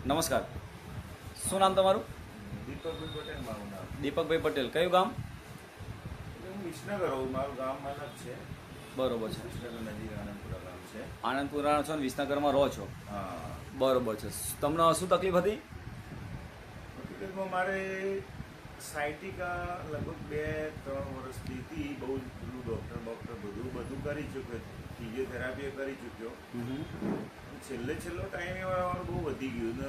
નમસ્કાર, શું નામ તમારું? દીપકભાઈ પટેલ મારું નામ. દીપકભાઈ પટેલ. કયું ગામ? હું વિસનગર હોઉં, મારું ગામ અલગ છે. બરોબર છે. વિસનગર નજીક આનંદપુરા ગામ છે. આનંદપુરા છો ને વિસનગરમાં રહો છો? હા. બરોબર છે. તમને શું તકલીફ હતી? હકીકતમાં મારે સાયટિકા લગભગ 2-3 વર્ષથી હતી. બહુ જ પેલું ડૉક્ટર બધું કરી ચૂક્યો, ફિઝિયોથેરાપી કરી ચૂક્યો. છેલ્લો ટાઈમ એમાં બહુ વધી ગયું ને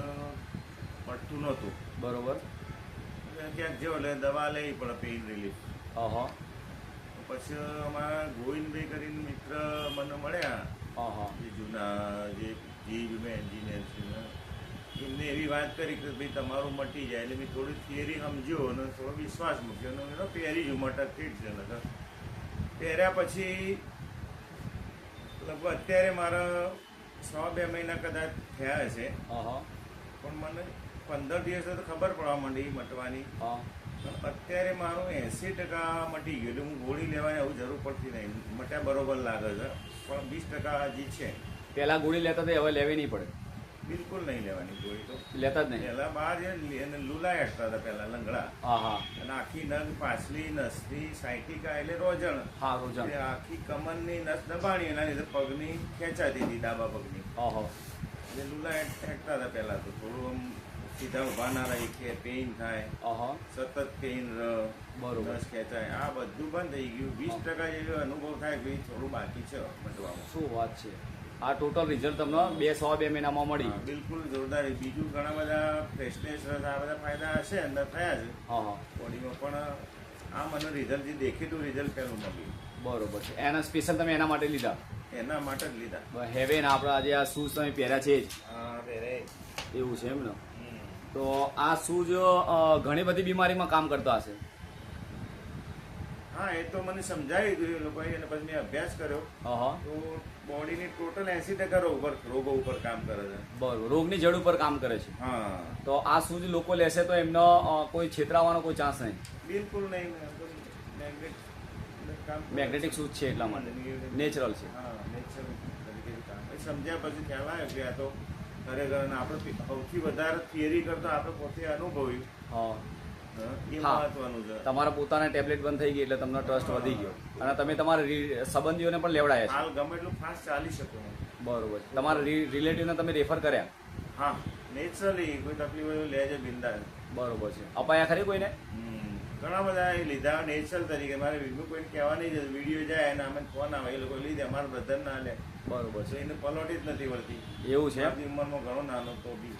પડતું નહોતું. બરોબર. ક્યાંક જેવો એટલે દવા લેવી પડે, પેઇન રિલીફ. હા. પછી અમારા ગોવિંદભાઈ કરીને મિત્ર મને મળ્યા, જે જૂના જે જીબીમાં એન્જિનિયર છે ને, એમને એવી વાત કરી કે ભાઈ તમારું મટી જાય. એટલે મેં થોડી થિયરી સમજ્યો અને થોડો વિશ્વાસ મૂક્યો અને એનો પહેરી જો મટક ઠીક છે ને. પહેર્યા પછી લગભગ અત્યારે મારા 1-2 મહિના કદાચ થયા છે, પણ મને 15 દિવસ તો ખબર પડવા માંડી મટવાની. અત્યારે મારું 80% મટી ગયું. એટલે હું ગોળી લેવાની આવું જરૂર પડતી નહીં. મટ્યા બરોબર લાગે છે, પણ 20% હજી છે. પહેલા ગોળી લેતા હતા, હવે લેવી નહીં પડે? બિલકુલ નહીં લેવાની ગોળી તો લેતા જ નહીં. પહેલા બહાર એને લુલા હેઠતા હતા પહેલા લંગડા. અને આખી નસ પાછલી નસની સાયટિકા એટલે રોજણ. હા, રોજણ. આખી કમરની નસ દબાણી, એના લીધે પગની ખેંચાતી હતી, ડાબા પગની. એટલે લુલા હેઠતા હતા પહેલા તો. થોડું આમ સીધા ઉભા ના રહી કે પેઇન થાય, સતત પેઇન નસ ખેંચાય. આ બધું બંધ થઈ ગયું. 20% જેવો અનુભવ થાય કે થોડું બાકી છે મટવામાં. શું વાત છે! આ ટોટલ રિઝલ્ટ તમને 2 મહિનામાં મળી? બિલકુલ જોરદાર. બીજું ઘણા બધા ફ્રેશનેસ, આ બધા ફાયદા હશે અંદર થયા છે બોડીમાં, પણ આ મને રિઝલ્ટ જે દેખીતું રિઝલ્ટ પહેલું મળ્યું. બરોબર છે. એના સ્પેશિયલ તમે એના માટે લીધા? એના માટે જ લીધા. હેવેન આપણા આજે આ શૂઝ તમે પહેર્યા છે જ? હા, પહેરે. એવું છે એમ ને? તો આ શૂઝ ઘણી બધી બીમારીમાં કામ કરતા હશે? હા, એ તો મને સમજાવી દીધું એ લોકોએ, અને પછી મેં અભ્યાસ કર્યો તો બોડીની ટોટલ 80% રોગો ઉપર કામ કરે છે. બરોબર. રોગની જડ ઉપર કામ કરે છે. હા. તો આ શૂઝ લોકો લેશે તો એમનો કોઈ છેતરાવાનો કોઈ ચાન્સ નહીં? બિલકુલ નહીં. મેગ્નેટિક શૂઝ છે એટલા માટે નેચરલ છે. હા, નેચરલ તરીકે કામ. સમજ્યા પછી ખ્યાલ આવ્યો કે આ તો ખરેખર આપણે સૌથી વધારે થિયરી કરતા આપણે પોતે અનુભવ્યું. એ મહત્વનું છે. તમારા પોતાના ટેબ્લેટ બંધ થઈ ગઈ એટલે તમને ટ્રસ્ટ વધી ગયો, અને તમે તમારા સંબંધીઓને પણ લેવડાયા છે? હાલ ગમે એટલું ફાસ્ટ ચાલી શકો. બરોબર. તમારા રિલેટિવને તમે રેફર કર્યા? હા, નેચરલી કોઈ તકલીફ હોય લેજે બિંદાસ. બરોબર છે. અપાયા ખરી કોઈને? ઘણા બધા એ લીધા નેચરલ તરીકે. મારે વિડીયો કોઈને કહેવા નહીં જતું. વિડીયો જાય અને અમે ફોન આવે, એ લોકો લીધે. અમારા બ્રધર ના લે. બરોબર છે. એને પલોટી જ નથી વળતી. એવું છે? ઉંમરમાં ઘણો નાનો તો બી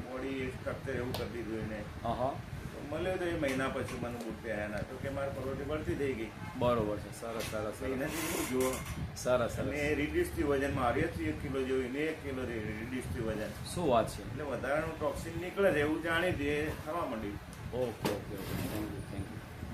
બોડી સ્ટ્રક્ચર એવું કરી દીધું એને. મળ્યો તો એ મહિના પછી મને બુટ પહેર્યા ના તો કે મારે પલોટી વળતી થઈ ગઈ. બરોબર છે. સરસ સરસ. એનાથી શું જુઓ, સરસ સરસ. એ રિડ્યુસ થયું વજન. મારી 1 કિલો જેવું, એને 1 કિલો રિડ્યુસ થયું વજન. શું વાત છે! એટલે વધારાનું ટોક્સિન નીકળે છે એવું જાણી દે થવા માંડ્યું. Okay okay okay. Thank you thank you.